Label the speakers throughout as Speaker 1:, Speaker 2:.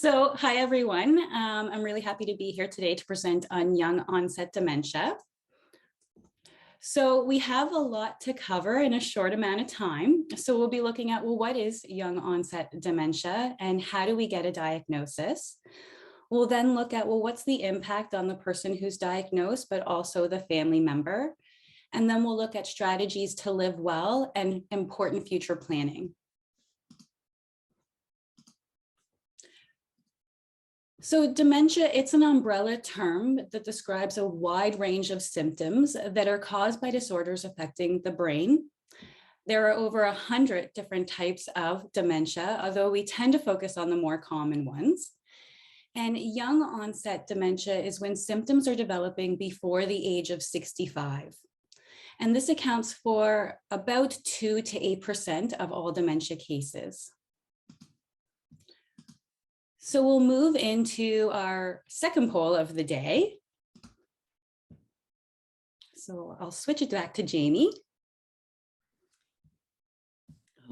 Speaker 1: Hi everyone. I'm really happy to be here today to present on young onset dementia. So we have a lot to cover in a short amount of time. So we'll be looking at, well, what is young onset dementia and how do we get a diagnosis? We'll then look at, well, what's the impact on the person who's diagnosed, but also the family member? And then we'll look at strategies to live well and important future planning. So dementia, it's an umbrella term that describes a wide range of symptoms that are caused by disorders affecting the brain. There are over 100 different types of dementia, although we tend to focus on the more common ones. And young onset dementia is when symptoms are developing before the age of 65. And this accounts for about 2 to 8% of all dementia cases. So we'll move into our second poll of the day. So I'll switch it back to Jamie.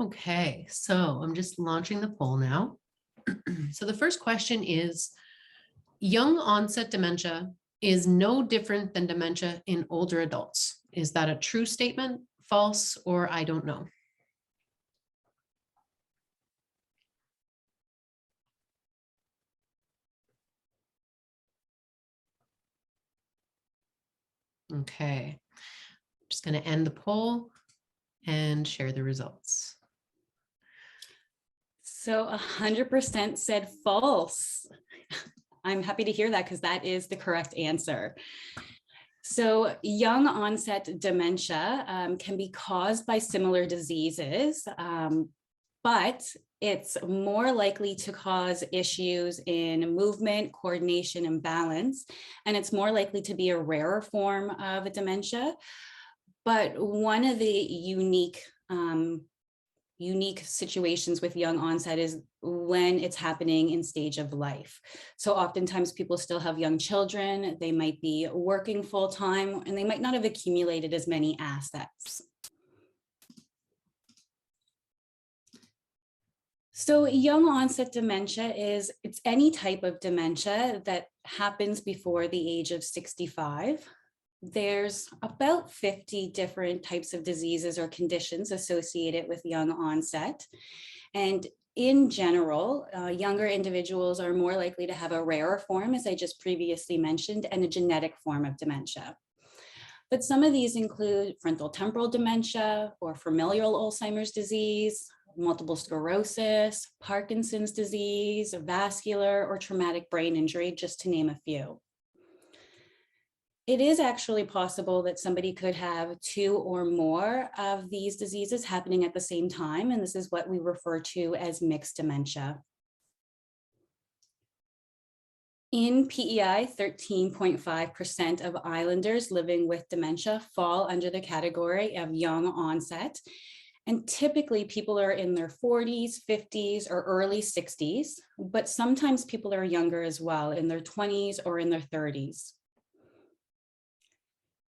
Speaker 2: Okay, so I'm just launching the poll now. So the first question is, young onset dementia is no different than dementia in older adults. Is that a true statement, false, or I don't know? Okay, I'm just going to end the poll and share the results.
Speaker 1: So 100% said false. I'm happy to hear that because that is the correct answer. So young onset dementia can be caused by similar diseases, but it's more likely to cause issues in movement, coordination, and balance. And it's more likely to be a rarer form of a dementia. But one of the unique situations with young onset is when it's happening in stage of life. So oftentimes people still have young children, they might be working full time, and they might not have accumulated as many assets. So young onset dementia it's any type of dementia that happens before the age of 65. There's about 50 different types of diseases or conditions associated with young onset. And in general, younger individuals are more likely to have a rarer form, as I just previously mentioned, and a genetic form of dementia. But some of these include frontal temporal dementia or familial Alzheimer's disease, multiple sclerosis, Parkinson's disease, vascular or traumatic brain injury, just to name a few. It is actually possible that somebody could have 2 or more of these diseases happening at the same time, and this is what we refer to as mixed dementia. In PEI, 13.5% of islanders living with dementia fall under the category of young onset. And typically people are in their 40s, 50s, or early 60s, but sometimes people are younger as well, in their 20s or in their 30s.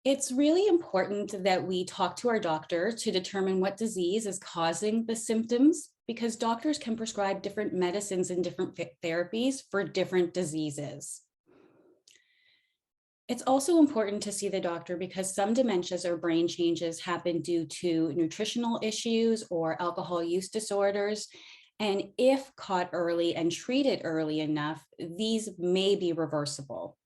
Speaker 1: It's really important that we talk to our doctor to determine what disease is causing the symptoms, because doctors can prescribe different medicines and different therapies for different diseases. It's also important to see the doctor because some dementias or brain changes happen due to nutritional issues or alcohol use disorders. And if caught early and treated early enough, these may be reversible.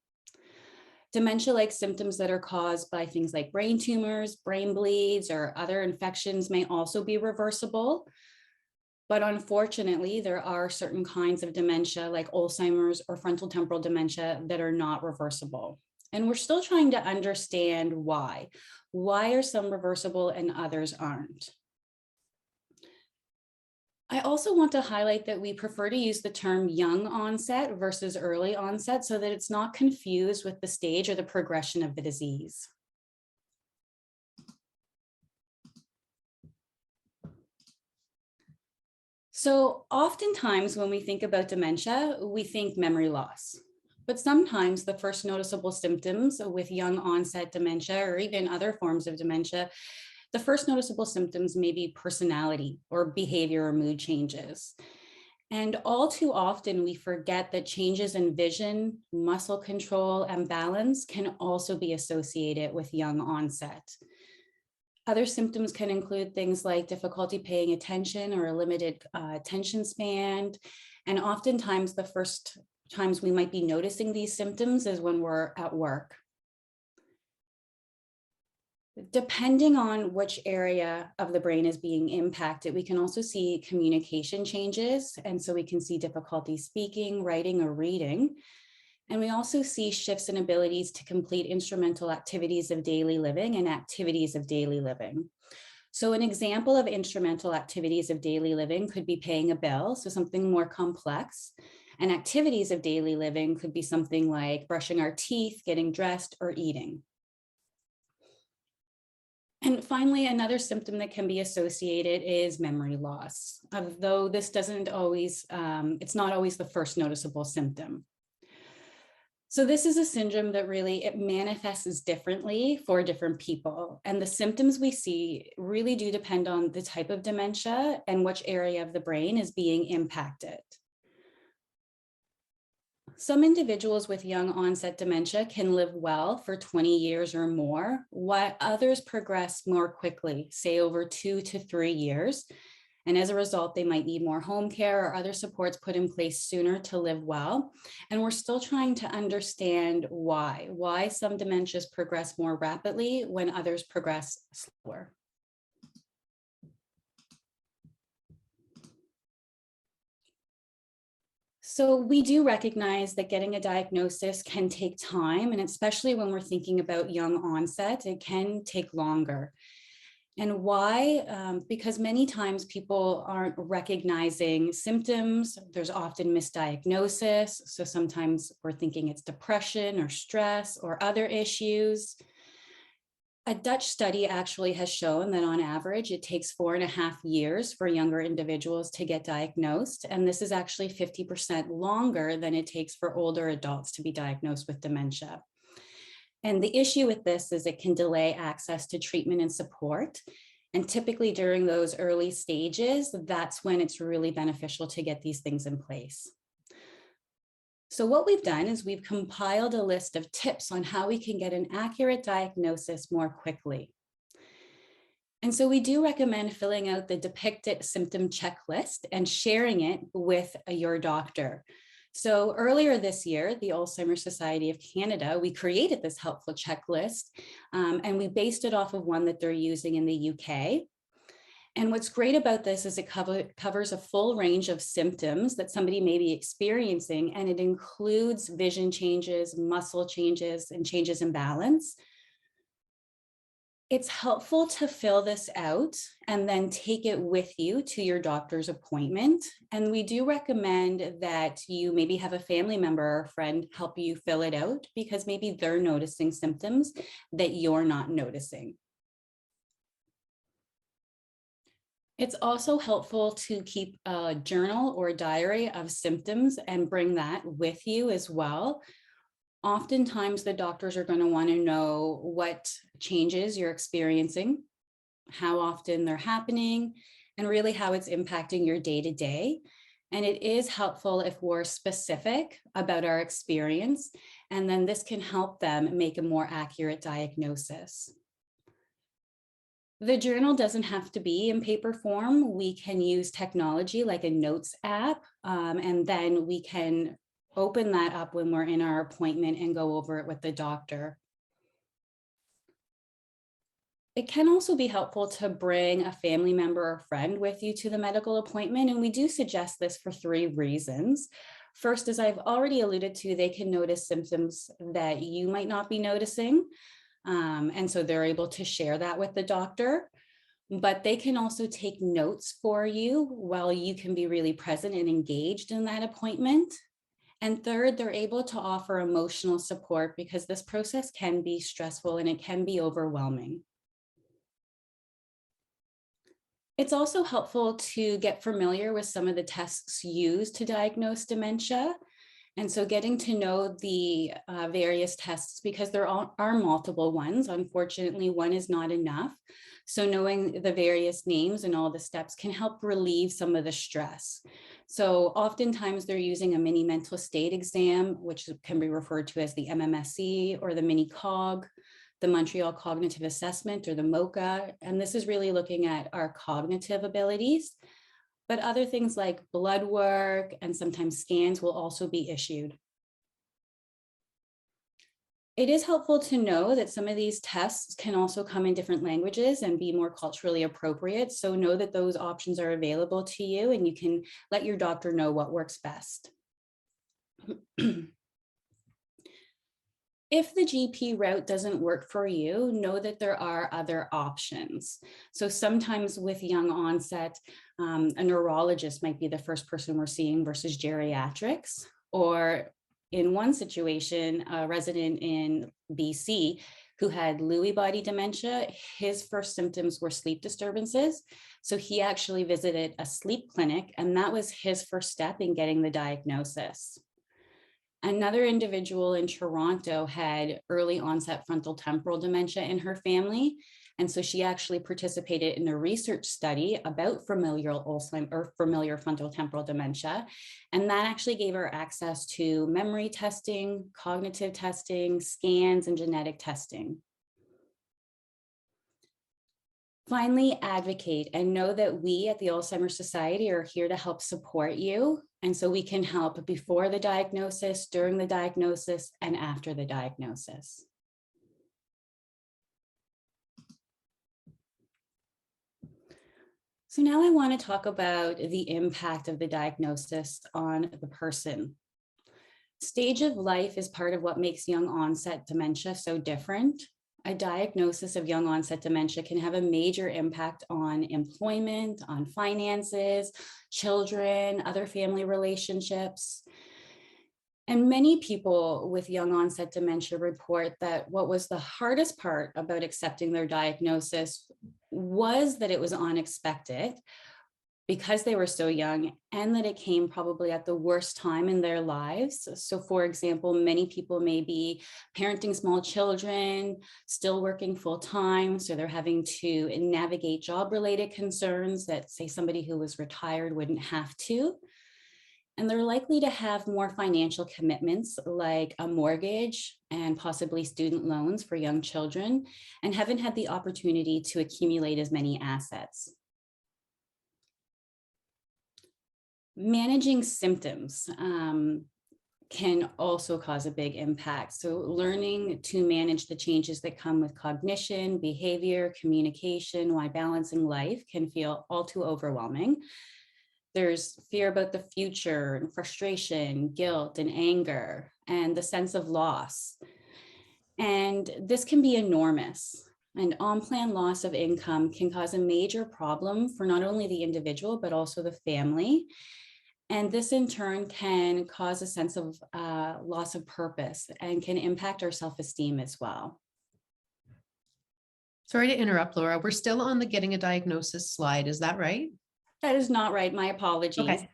Speaker 1: Dementia-like symptoms that are caused by things like brain tumors, brain bleeds, or other infections may also be reversible. But unfortunately, there are certain kinds of dementia like Alzheimer's or frontal temporal dementia that are not reversible. And we're still trying to understand why. Why are some reversible and others aren't? I also want to highlight that we prefer to use the term young onset versus early onset so that it's not confused with the stage or the progression of the disease. So oftentimes when we think about dementia, we think memory loss. But sometimes the first noticeable symptoms with young onset dementia or even other forms of dementia, the first noticeable symptoms may be personality or behavior or mood changes. And all too often, we forget that changes in vision, muscle control, and balance can also be associated with young onset. Other symptoms can include things like difficulty paying attention or a limited attention span. And oftentimes, the first times we might be noticing these symptoms is when we're at work. Depending on which area of the brain is being impacted, we can also see communication changes. And so we can see difficulty speaking, writing, or reading. And we also see shifts in abilities to complete instrumental activities of daily living and activities of daily living. So an example of instrumental activities of daily living could be paying a bill, so something more complex. And activities of daily living could be something like brushing our teeth, getting dressed, or eating. And finally, another symptom that can be associated is memory loss, although this doesn't always, it's not always the first noticeable symptom. So this is a syndrome that really, it manifests differently for different people. And the symptoms we see really do depend on the type of dementia and which area of the brain is being impacted. Some individuals with young onset dementia can live well for 20 years or more, while others progress more quickly, say over 2 to 3 years. And as a result, they might need more home care or other supports put in place sooner to live well. And we're still trying to understand why some dementias progress more rapidly when others progress slower. So we do recognize that getting a diagnosis can take time, and especially when we're thinking about young onset, it can take longer. And why? Because many times people aren't recognizing symptoms. There's often misdiagnosis. So sometimes we're thinking it's depression or stress or other issues. A Dutch study actually has shown that on average, it takes 4.5 years for younger individuals to get diagnosed. And this is actually 50% longer than it takes for older adults to be diagnosed with dementia. And the issue with this is it can delay access to treatment and support. And typically during those early stages, that's when it's really beneficial to get these things in place. So what we've done is we've compiled a list of tips on how we can get an accurate diagnosis more quickly. And so we do recommend filling out the depicted symptom checklist and sharing it with your doctor. So earlier this year, the Alzheimer's Society of Canada, we created this helpful checklist, and we based it off of one that they're using in the UK. And what's great about this is it covers a full range of symptoms that somebody may be experiencing, and it includes vision changes, muscle changes, and changes in balance. It's helpful to fill this out and then take it with you to your doctor's appointment. And we do recommend that you maybe have a family member or a friend help you fill it out, because maybe they're noticing symptoms that you're not noticing. It's also helpful to keep a journal or diary of symptoms and bring that with you as well. Oftentimes, the doctors are going to want to know what changes you're experiencing, how often they're happening, and really how it's impacting your day-to-day. And it is helpful if we're specific about our experience, and then this can help them make a more accurate diagnosis. The journal doesn't have to be in paper form. We can use technology like a notes app, and then we can open that up when we're in our appointment and go over it with the doctor. It can also be helpful to bring a family member or friend with you to the medical appointment, and we do suggest this for 3 reasons. First, as I've already alluded to, they can notice symptoms that you might not be noticing. And so they're able to share that with the doctor, but they can also take notes for you while you can be really present and engaged in that appointment. And third, they're able to offer emotional support, because this process can be stressful and it can be overwhelming. It's also helpful to get familiar with some of the tests used to diagnose dementia. And so getting to know the various tests, because there are multiple ones. Unfortunately, one is not enough. So knowing the various names and all the steps can help relieve some of the stress. So oftentimes they're using a mini mental state exam, which can be referred to as the MMSE or the mini COG, the Montreal Cognitive Assessment or the MOCA. And this is really looking at our cognitive abilities. But other things like blood work and sometimes scans will also be issued. It is helpful to know that some of these tests can also come in different languages and be more culturally appropriate. So know that those options are available to you and you can let your doctor know what works best. If the GP route doesn't work for you, know that there are other options. So sometimes with young onset, a neurologist might be the first person we're seeing versus geriatrics, or in one situation, a resident in BC who had Lewy body dementia, his first symptoms were sleep disturbances. So he actually visited a sleep clinic, and that was his first step in getting the diagnosis. Another individual in Toronto had early onset frontal temporal dementia in her family. And so she actually participated in a research study about familial Alzheimer's or familiar frontal temporal dementia. And that actually gave her access to memory testing, cognitive testing, scans, and genetic testing. Finally, advocate and know that we at the Alzheimer's Society are here to help support you. And so we can help before the diagnosis, during the diagnosis, and after the diagnosis. So now I want to talk about the impact of the diagnosis on the person. Stage of life is part of what makes young onset dementia so different. A diagnosis of young onset dementia can have a major impact on employment, on finances, children, other family relationships. And many people with young onset dementia report that what was the hardest part about accepting their diagnosis was that it was unexpected because they were so young, and that it came probably at the worst time in their lives. So for example, many people may be parenting small children, still working full time. So they're having to navigate job-related concerns that, say, somebody who was retired wouldn't have to. And they're likely to have more financial commitments like a mortgage and possibly student loans for young children, and haven't had the opportunity to accumulate as many assets. Managing symptoms can also cause a big impact. So learning to manage the changes that come with cognition, behavior, communication, while balancing life can feel all too overwhelming. There's fear about the future, and frustration, guilt, and anger, and the sense of loss. And this can be enormous. And on-plan loss of income can cause a major problem for not only the individual, but also the family. And this in turn can cause a sense of loss of purpose and can impact our self-esteem as well.
Speaker 2: Sorry to interrupt, Laura. We're still on the getting a diagnosis slide. Is that right?
Speaker 1: That is not right. My apologies.
Speaker 2: Okay.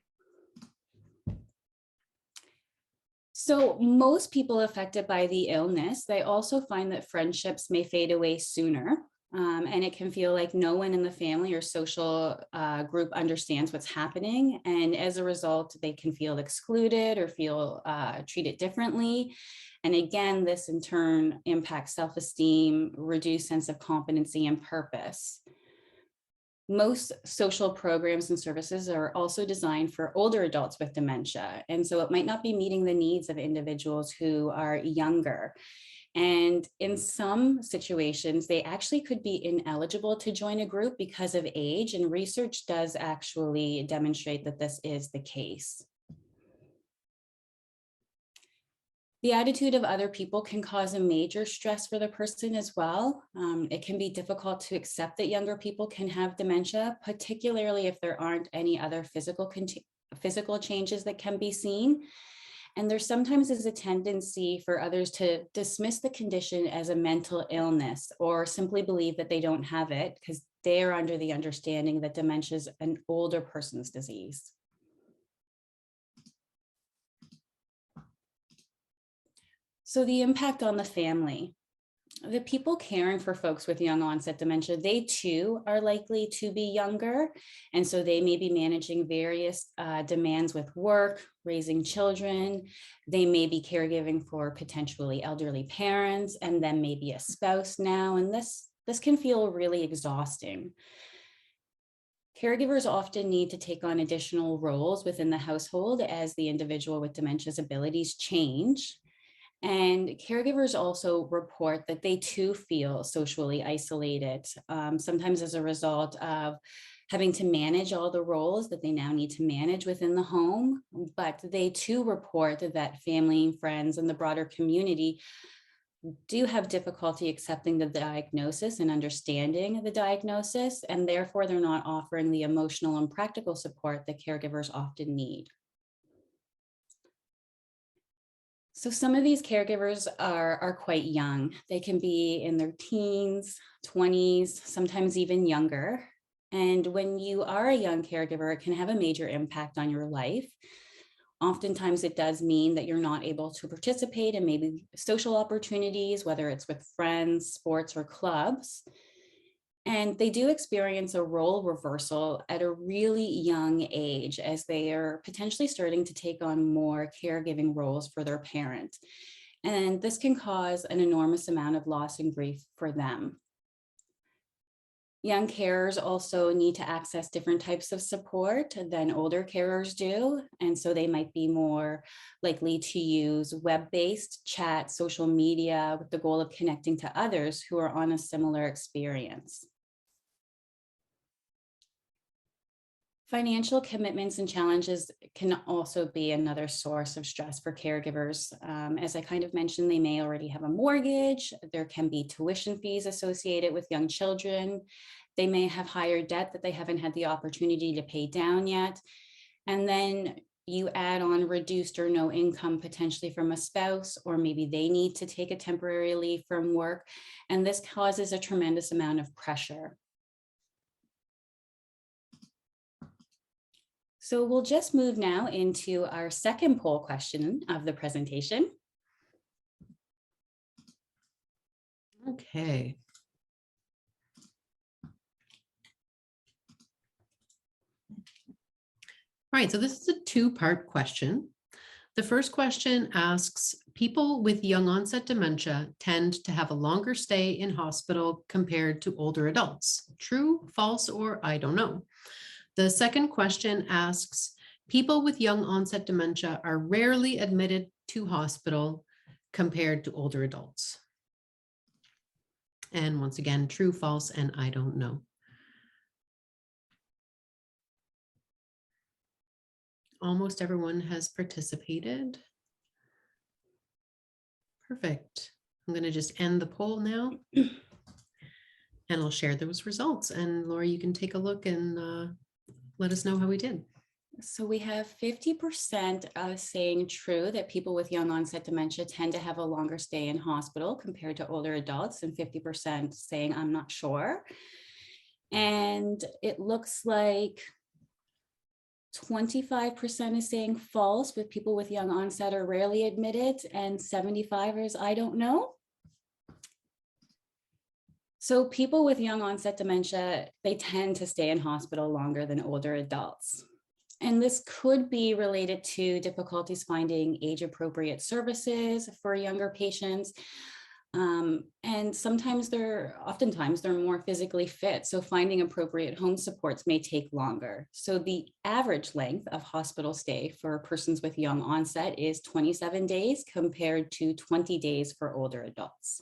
Speaker 1: So most people affected by the illness, they also find that friendships may fade away sooner. And it can feel like no one in the family or social group understands what's happening. And as a result, they can feel excluded or feel treated differently. And again, this in turn impacts self-esteem, reduced sense of competency and purpose. Most social programs and services are also designed for older adults with dementia. And so it might not be meeting the needs of individuals who are younger. And in some situations, they actually could be ineligible to join a group because of age, and research does actually demonstrate that this is the case. The attitude of other people can cause a major stress for the person as well. It can be difficult to accept that younger people can have dementia, particularly if there aren't any other physical changes that can be seen. And there sometimes is a tendency for others to dismiss the condition as a mental illness or simply believe that they don't have it because they are under the understanding that dementia is an older person's disease. So the impact on the family. The people caring for folks with young onset dementia, they too are likely to be younger. And so they may be managing various demands with work, raising children. They may be caregiving for potentially elderly parents and then maybe a spouse now. And this can feel really exhausting. Caregivers often need to take on additional roles within the household as the individual with dementia's abilities change. And caregivers also report that they too feel socially isolated, sometimes as a result of having to manage all the roles that they now need to manage within the home. But they too report that family and friends and the broader community do have difficulty accepting the diagnosis and understanding the diagnosis, and therefore they're not offering the emotional and practical support that caregivers often need. So some of these caregivers are quite young. They can be in their teens, 20s, sometimes even younger. And when you are a young caregiver, it can have a major impact on your life. Oftentimes it does mean that you're not able to participate in maybe social opportunities, whether it's with friends, sports, or clubs. And they do experience a role reversal at a really young age as they are potentially starting to take on more caregiving roles for their parent. And this can cause an enormous amount of loss and grief for them. Young carers also need to access different types of support than older carers do. And so they might be more likely to use web-based chat, social media with the goal of connecting to others who are on a similar experience. Financial commitments and challenges can also be another source of stress for caregivers. As I kind of mentioned, they may already have a mortgage. There can be tuition fees associated with young children. They may have higher debt that they haven't had the opportunity to pay down yet. And then you add on reduced or no income potentially from a spouse, or maybe they need to take a temporary leave from work. And this causes a tremendous amount of pressure. So we'll just move now into our second poll question of the presentation.
Speaker 2: Okay. All right, so this is a two-part question. The first question asks, people with young onset dementia tend to have a longer stay in hospital compared to older adults. True, false, or I don't know. The second question asks, people with young onset dementia are rarely admitted to hospital compared to older adults. And once again, true, false, and I don't know. Almost everyone has participated. Perfect. I'm going to just end the poll now. And I'll share those results. And Laura, you can take a look and let us know how we did.
Speaker 1: So we have 50% saying true, that people with young onset dementia tend to have a longer stay in hospital compared to older adults, and 50% saying I'm not sure. And it looks like 25% is saying false, with people with young onset are rarely admitted, and 75 is I don't know. So people with young onset dementia, they tend to stay in hospital longer than older adults. And this could be related to difficulties finding age-appropriate services for younger patients. And oftentimes they're more physically fit. So finding appropriate home supports may take longer. So the average length of hospital stay for persons with young onset is 27 days compared to 20 days for older adults.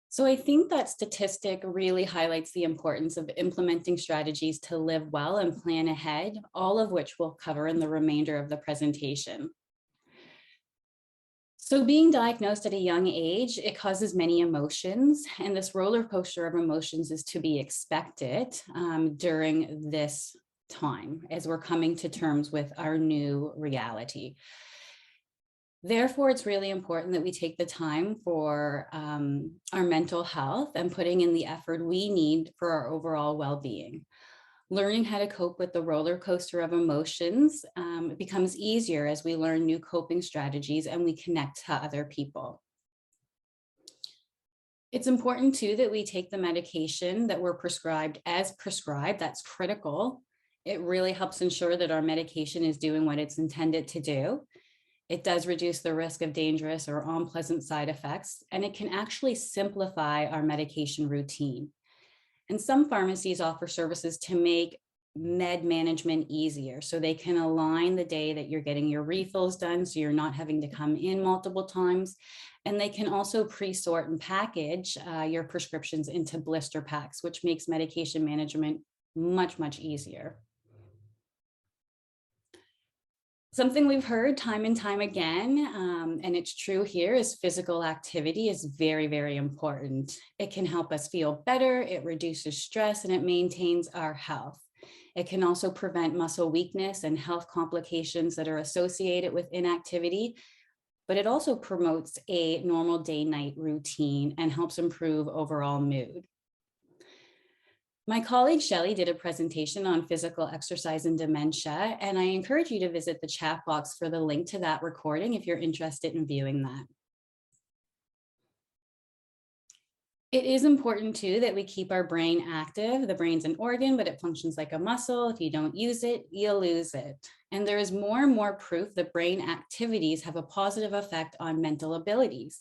Speaker 1: So I think that statistic really highlights the importance of implementing strategies to live well and plan ahead, all of which we'll cover in the remainder of the presentation. So being diagnosed at a young age, it causes many emotions, and this roller coaster of emotions is to be expected during this time as we're coming to terms with our new reality. Therefore, it's really important that we take the time for our mental health and putting in the effort we need for our overall well-being. Learning how to cope with the roller coaster of emotions becomes easier as we learn new coping strategies and we connect to other people. It's important too that we take the medication that we're prescribed as prescribed. That's critical. It really helps ensure that our medication is doing what it's intended to do. It does reduce the risk of dangerous or unpleasant side effects, and it can actually simplify our medication routine. And some pharmacies offer services to make med management easier. So they can align the day that you're getting your refills done so you're not having to come in multiple times. And they can also pre-sort and package your prescriptions into blister packs, which makes medication management much, much easier. Something we've heard time and time again, and it's true here, is physical activity is very, very important. It can help us feel better, it reduces stress, and it maintains our health. It can also prevent muscle weakness and health complications that are associated with inactivity, but it also promotes a normal day-night routine and helps improve overall mood. My colleague Shelley did a presentation on physical exercise and dementia, and I encourage you to visit the chat box for the link to that recording if you're interested in viewing that. It is important too that we keep our brain active. The brain's an organ, but it functions like a muscle. If you don't use it, you'll lose it. And there is more and more proof that brain activities have a positive effect on mental abilities.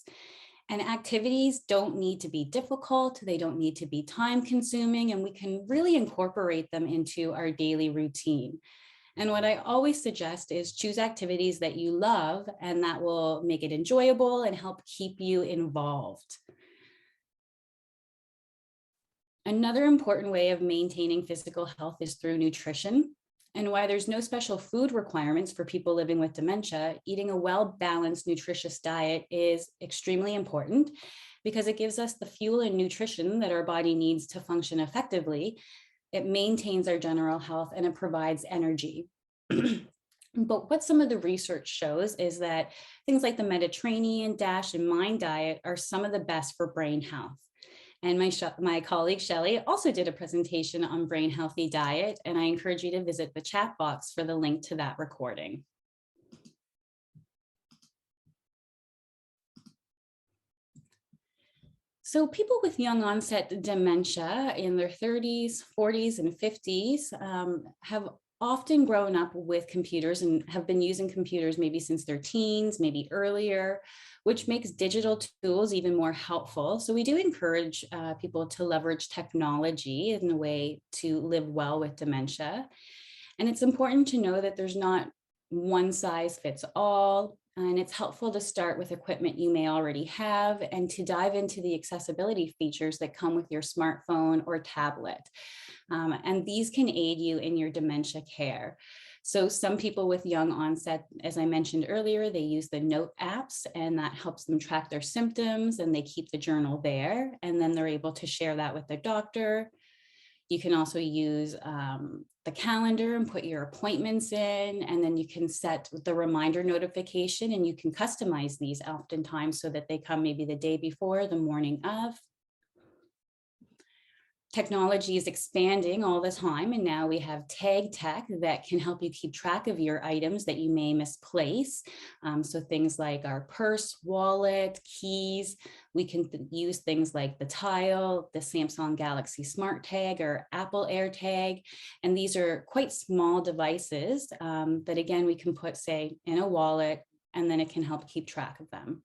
Speaker 1: And activities don't need to be difficult, they don't need to be time consuming, and we can really incorporate them into our daily routine. And what I always suggest is choose activities that you love and that will make it enjoyable and help keep you involved. Another important way of maintaining physical health is through nutrition. And while there's no special food requirements for people living with dementia, eating a well-balanced, nutritious diet is extremely important because it gives us the fuel and nutrition that our body needs to function effectively. It maintains our general health and it provides energy. But what some of the research shows is that things like the Mediterranean, DASH, and MIND diet are some of the best for brain health. And my colleague Shelley also did a presentation on brain healthy diet, and I encourage you to visit the chat box for the link to that recording. So people with young onset dementia in their 30s, 40s, and 50s have often grown up with computers and have been using computers maybe since their teens, maybe earlier, which makes digital tools even more helpful. So we do encourage people to leverage technology in a way to live well with dementia. And it's important to know that there's not one size fits all. And it's helpful to start with equipment you may already have and to dive into the accessibility features that come with your smartphone or tablet. And these can aid you in your dementia care. So some people with young onset, as I mentioned earlier, they use the note apps and that helps them track their symptoms and they keep the journal there. And then they're able to share that with their doctor. You can also use the calendar and put your appointments in, and then you can set the reminder notification and you can customize these oftentimes so that they come maybe the day before, the morning of. Technology is expanding all the time, and now we have tag tech that can help you keep track of your items that you may misplace. So things like our purse, wallet, keys. We can use things like the Tile, the Samsung Galaxy Smart Tag, or Apple AirTag. And these are quite small devices that, again, we can put, say, in a wallet, and then it can help keep track of them.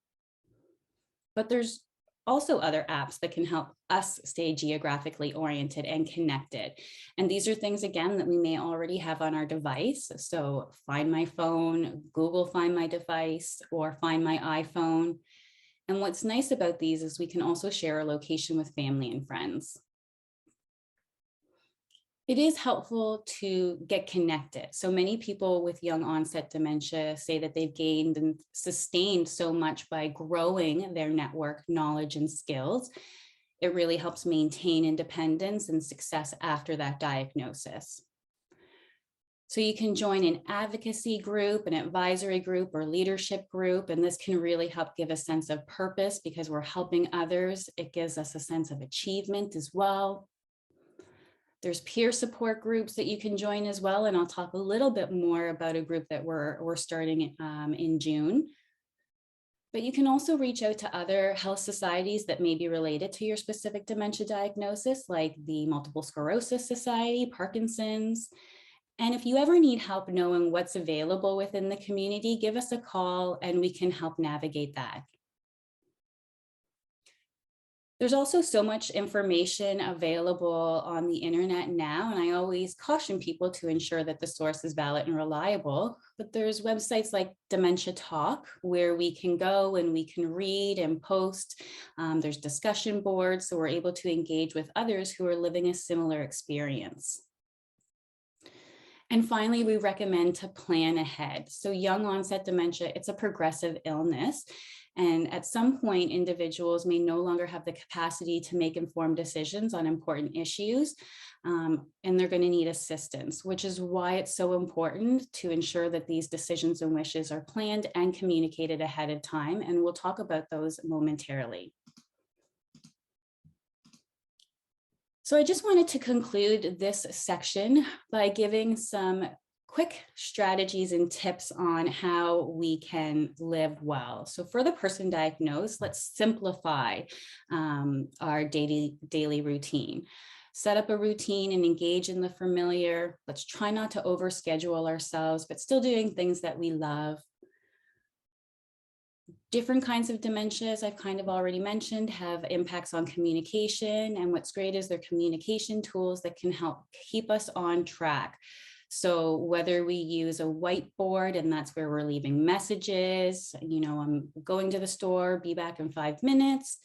Speaker 1: But there's also other apps that can help us stay geographically oriented and connected. And these are things, again, that we may already have on our device. So Find My Phone, Google Find My Device, or Find My iPhone. And what's nice about these is we can also share a location with family and friends. It is helpful to get connected. So many people with young onset dementia say that they've gained and sustained so much by growing their network knowledge and skills. It really helps maintain independence and success after that diagnosis. So you can join an advocacy group, an advisory group, or leadership group, and this can really help give a sense of purpose because we're helping others. It gives us a sense of achievement as well. There's peer support groups that you can join as well. And I'll talk a little bit more about a group that we're starting in June. But you can also reach out to other health societies that may be related to your specific dementia diagnosis, like the Multiple Sclerosis Society, Parkinson's. And if you ever need help knowing what's available within the community, give us a call and we can help navigate that. There's also so much information available on the internet now, and I always caution people to ensure that the source is valid and reliable. But there's websites like Dementia Talk, where we can go and we can read and post. There's discussion boards, so we're able to engage with others who are living a similar experience. And finally, we recommend to plan ahead. So young onset dementia, it's a progressive illness. And at some point, individuals may no longer have the capacity to make informed decisions on important issues, and they're going to need assistance, which is why it's so important to ensure that these decisions and wishes are planned and communicated ahead of time. And we'll talk about those momentarily. So I just wanted to conclude this section by giving some quick strategies and tips on how we can live well. So for the person diagnosed, let's simplify our daily routine. Set up a routine and engage in the familiar. Let's try not to overschedule ourselves, but still doing things that we love. Different kinds of dementias, I've kind of already mentioned, have impacts on communication. And what's great is they're communication tools that can help keep us on track. So whether we use a whiteboard and that's where we're leaving messages, I'm going to the store, be back in 5 minutes.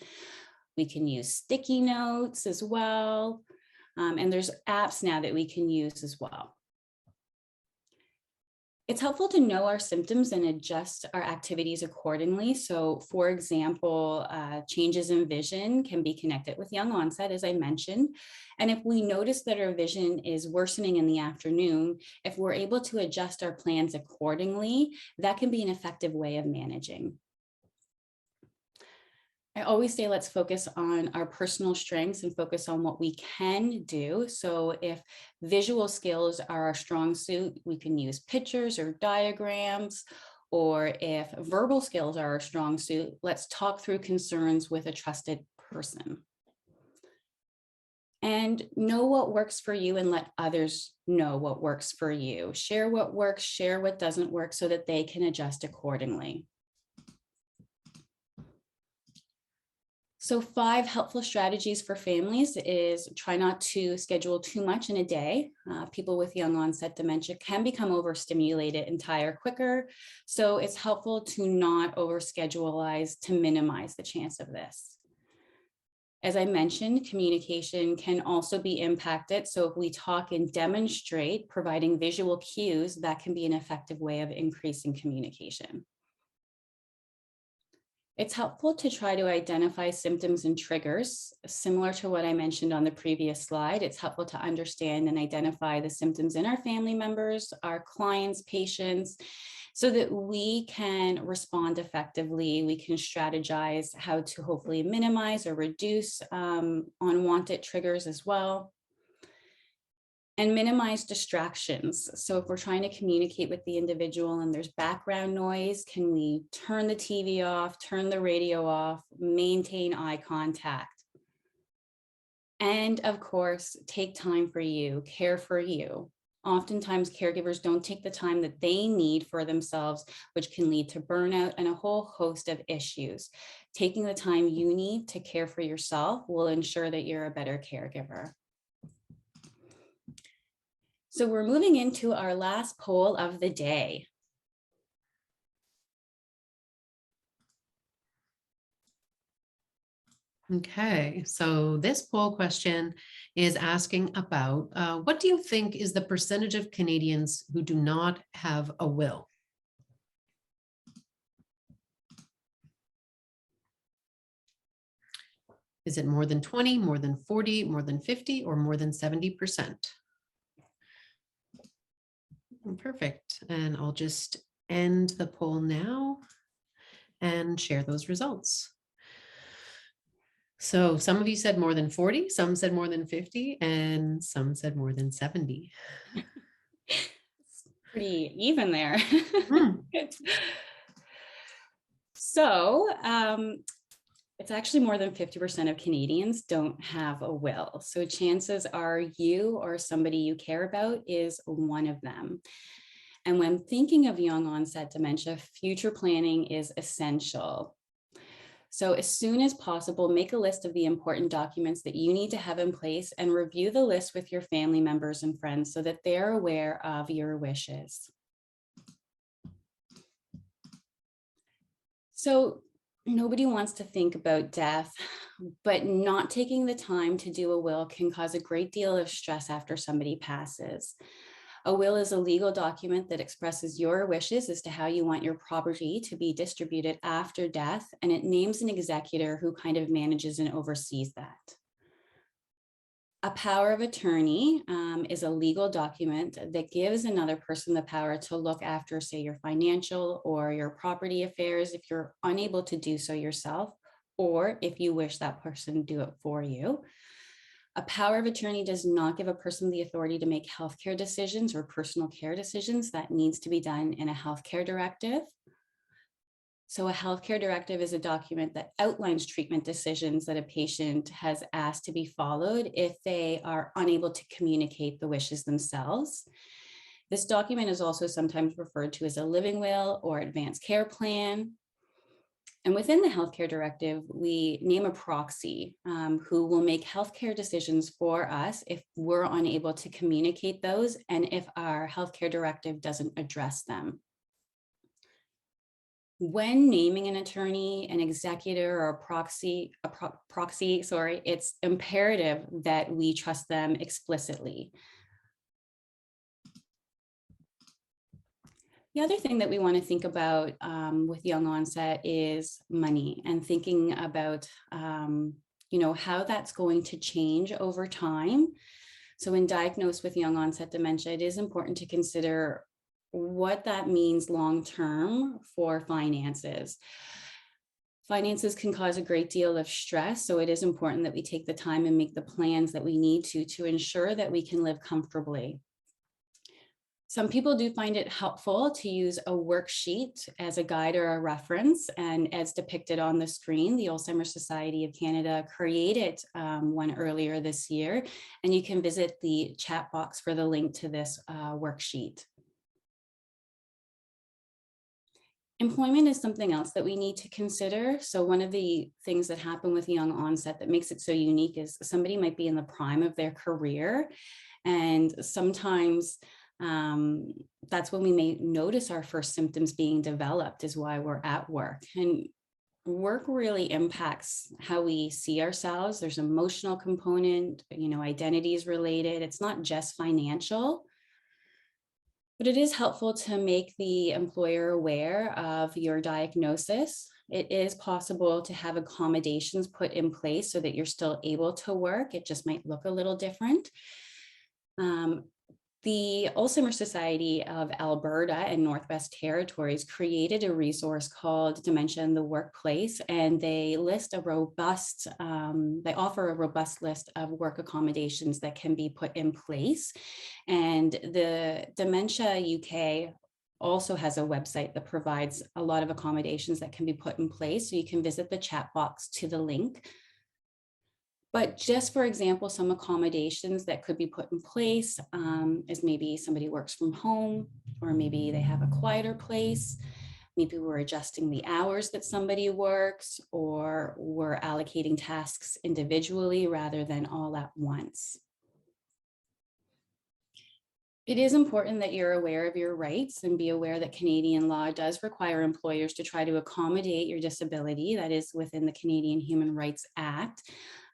Speaker 1: We can use sticky notes as well. And there's apps now that we can use as well. It's helpful to know our symptoms and adjust our activities accordingly. So for example, changes in vision can be connected with young onset, as I mentioned. And if we notice that our vision is worsening in the afternoon, if we're able to adjust our plans accordingly, that can be an effective way of managing. I always say, let's focus on our personal strengths and focus on what we can do. So if visual skills are our strong suit, we can use pictures or diagrams. Or if verbal skills are our strong suit, let's talk through concerns with a trusted person. And know what works for you and let others know what works for you. Share what works, share what doesn't work so that they can adjust accordingly. So 5 helpful strategies for families is try not to schedule too much in a day. People with young onset dementia can become overstimulated and tire quicker. So it's helpful to not overscheduleize to minimize the chance of this. As I mentioned, communication can also be impacted. So if we talk and demonstrate, providing visual cues, that can be an effective way of increasing communication. It's helpful to try to identify symptoms and triggers. Similar to what I mentioned on the previous slide, it's helpful to understand and identify the symptoms in our family members, our clients, patients, so that we can respond effectively. We can strategize how to hopefully minimize or reduce unwanted triggers as well. And minimize distractions. So if we're trying to communicate with the individual and there's background noise, can we turn the TV off, turn the radio off, maintain eye contact? And of course, take time for you, care for you. Oftentimes, caregivers don't take the time that they need for themselves, which can lead to burnout and a whole host of issues. Taking the time you need to care for yourself will ensure that you're a better caregiver. So we're moving into our last poll of the day.
Speaker 2: Okay, so this poll question is asking about what do you think is the percentage of Canadians who do not have a will? Is it more than 20, more than 40, more than 50, or more than 70%? Perfect. And I'll just end the poll now and share those results. So some of you said more than 40, some said more than 50, and some said more than 70.
Speaker 1: It's pretty even there.
Speaker 2: Hmm.
Speaker 1: So it's actually more than 50% of Canadians don't have a will. So chances are you or somebody you care about is one of them. And when thinking of young onset dementia, future planning is essential. So as soon as possible, make a list of the important documents that you need to have in place and review the list with your family members and friends so that they're aware of your wishes. So nobody wants to think about death, but not taking the time to do a will can cause a great deal of stress after somebody passes. A will is a legal document that expresses your wishes as to how you want your property to be distributed after death, and it names an executor who kind of manages and oversees that. A power of attorney is a legal document that gives another person the power to look after, say, your financial or your property affairs if you're unable to do so yourself, or if you wish that person do it for you. A power of attorney does not give a person the authority to make healthcare decisions or personal care decisions. That needs to be done in a healthcare directive. So a healthcare directive is a document that outlines treatment decisions that a patient has asked to be followed if they are unable to communicate the wishes themselves. This document is also sometimes referred to as a living will or advanced care plan. And within the healthcare directive, we name a proxy who will make healthcare decisions for us if we're unable to communicate those and if our healthcare directive doesn't address them. When naming an attorney, an executor, or a proxy, it's imperative that we trust them explicitly. The other thing that we want to think about with young onset is money and thinking about, how that's going to change over time. So when diagnosed with young onset dementia, it is important to consider what that means long-term for finances. Finances can cause a great deal of stress, so it is important that we take the time and make the plans that we need to ensure that we can live comfortably. Some people do find it helpful to use a worksheet as a guide or a reference, and as depicted on the screen, the Alzheimer's Society of Canada created one earlier this year, and you can visit the chat box for the link to this worksheet. Employment is something else that we need to consider. So one of the things that happen with young onset that makes it so unique is somebody might be in the prime of their career, and sometimes that's when we may notice our first symptoms being developed, is why we're at work. And work really impacts how we see ourselves. There's an emotional component, identity is related. It's not just financial. But it is helpful to make the employer aware of your diagnosis. It is possible to have accommodations put in place so that you're still able to work. It just might look a little different. The Alzheimer's Society of Alberta and Northwest Territories created a resource called Dementia in the Workplace, and they offer a robust list of work accommodations that can be put in place. And the Dementia UK also has a website that provides a lot of accommodations that can be put in place. So you can visit the chat box to the link. But just for example, some accommodations that could be put in place is maybe somebody works from home, or maybe they have a quieter place. Maybe we're adjusting the hours that somebody works, or we're allocating tasks individually rather than all at once. It is important that you're aware of your rights and be aware that Canadian law does require employers to try to accommodate your disability. That is within the Canadian Human Rights Act.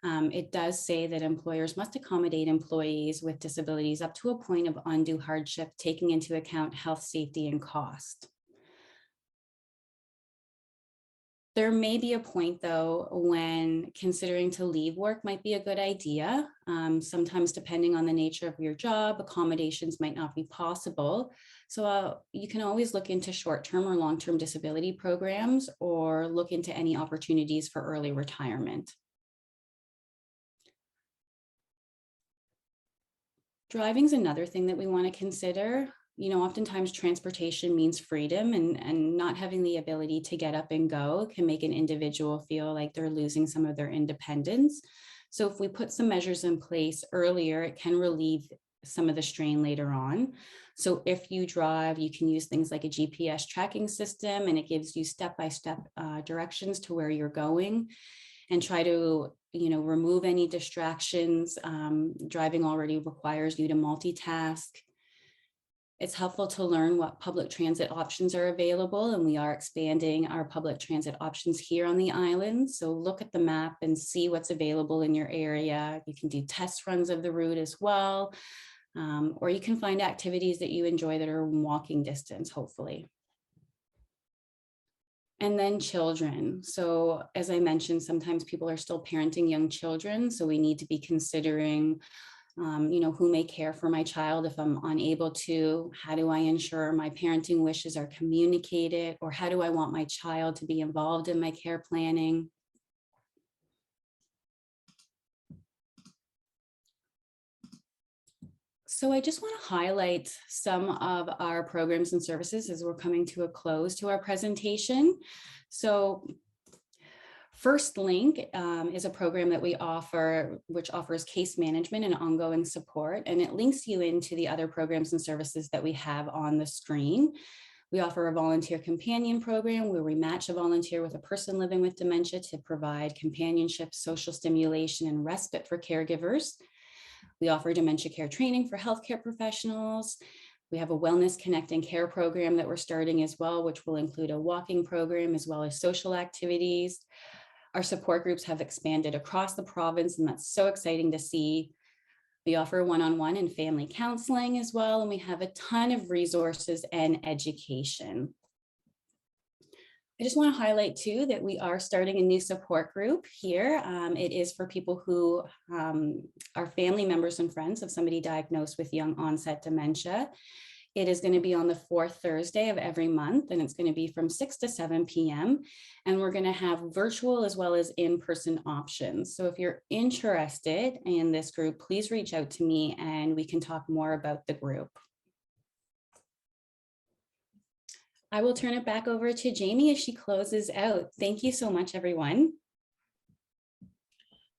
Speaker 1: It does say that employers must accommodate employees with disabilities up to a point of undue hardship, taking into account health, safety, and cost. There may be a point, though, when considering to leave work might be a good idea. Sometimes, depending on the nature of your job, accommodations might not be possible. So you can always look into short-term or long-term disability programs, or look into any opportunities for early retirement. Driving's another thing that we want to consider. Oftentimes transportation means freedom, and not having the ability to get up and go can make an individual feel like they're losing some of their independence. So if we put some measures in place earlier, it can relieve some of the strain later on. So if you drive, you can use things like a GPS tracking system, and it gives you step-by-step directions to where you're going, and try to remove any distractions. Driving already requires you to multitask. It's helpful to learn what public transit options are available, and we are expanding our public transit options here on the island. So look at the map and see what's available in your area. You can do test runs of the route as well, or you can find activities that you enjoy that are walking distance, hopefully. And then children. So as I mentioned, sometimes people are still parenting young children. So we need to be considering, who may care for my child if I'm unable to. How do I ensure my parenting wishes are communicated? Or how do I want my child to be involved in my care planning? So I just want to highlight some of our programs and services as we're coming to a close to our presentation. So First Link is a program that we offer, which offers case management and ongoing support, and it links you into the other programs and services that we have on the screen. We offer a volunteer companion program where we match a volunteer with a person living with dementia to provide companionship, social stimulation, and respite for caregivers. We offer dementia care training for healthcare professionals. We have a wellness connect and care program that we're starting as well, which will include a walking program as well as social activities. Our support groups have expanded across the province, and that's so exciting to see. We offer one-on-one and family counseling as well, and we have a ton of resources and education. I just want to highlight too that we are starting a new support group here. It is for people who are family members and friends of somebody diagnosed with young onset dementia. It is going to be on the fourth Thursday of every month, and it's going to be from 6 to 7 p.m. And we're going to have virtual as well as in-person options. So if you're interested in this group, please reach out to me and we can talk more about the group. I will turn it back over to Jamie as she closes out. Thank you so much, everyone.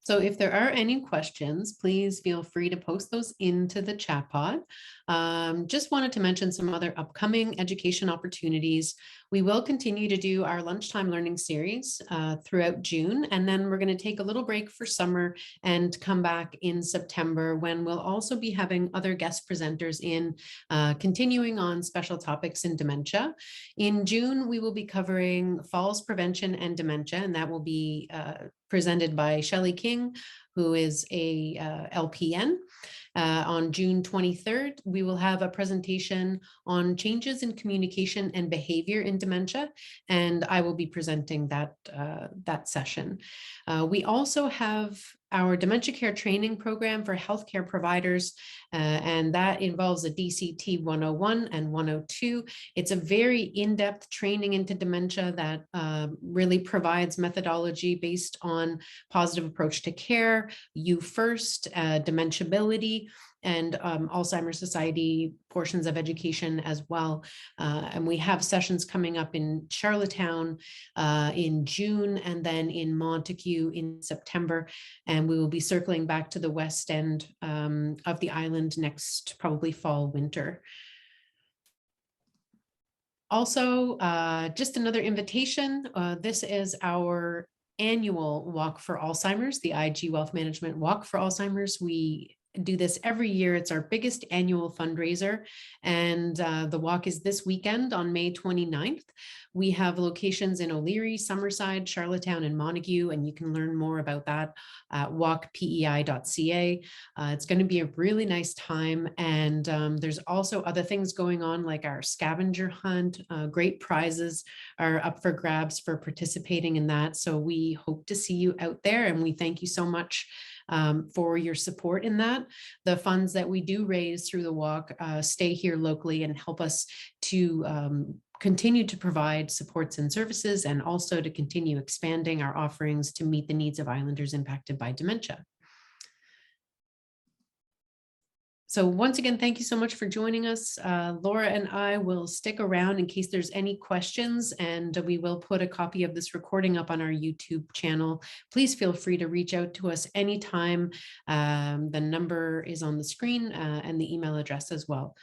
Speaker 2: So if there are any questions, please feel free to post those into the chat pod. Just wanted to mention some other upcoming education opportunities. We will continue to do our lunchtime learning series throughout June, and then we're going to take a little break for summer and come back in September when we'll also be having other guest presenters in continuing on special topics in dementia. In June, we will be covering falls prevention and dementia, and that will be presented by Shelley King, who is a LPN. On June 23rd, we will have a presentation on changes in communication and behavior in dementia, and I will be presenting that session. We also have our dementia care training program for healthcare providers, and that involves a DCT 101 and 102. It's a very in-depth training into dementia that really provides methodology based on positive approach to care, you first, dementiability, and Alzheimer's Society portions of education as well. And we have sessions coming up in Charlottetown in June, and then in Montague in September. And we will be circling back to the west end of the island next, probably fall, winter. Also, just another invitation. This is our annual Walk for Alzheimer's, the IG Wealth Management Walk for Alzheimer's. We do this every year. It's our biggest annual fundraiser, and the walk is this weekend on May 29th. We have locations in O'Leary, Summerside, Charlottetown, and Montague, and you can learn more about that at walkpei.ca. It's going to be a really nice time, and there's also other things going on like our scavenger hunt. Great prizes are up for grabs for participating in that, so we hope to see you out there, and we thank you so much for your support in that. The funds that we do raise through the walk stay here locally and help us to continue to provide supports and services, and also to continue expanding our offerings to meet the needs of islanders impacted by dementia. So once again, thank you so much for joining us. Laura and I will stick around in case there's any questions, and we will put a copy of this recording up on our YouTube channel. Please feel free to reach out to us anytime. The number is on the screen and the email address as well.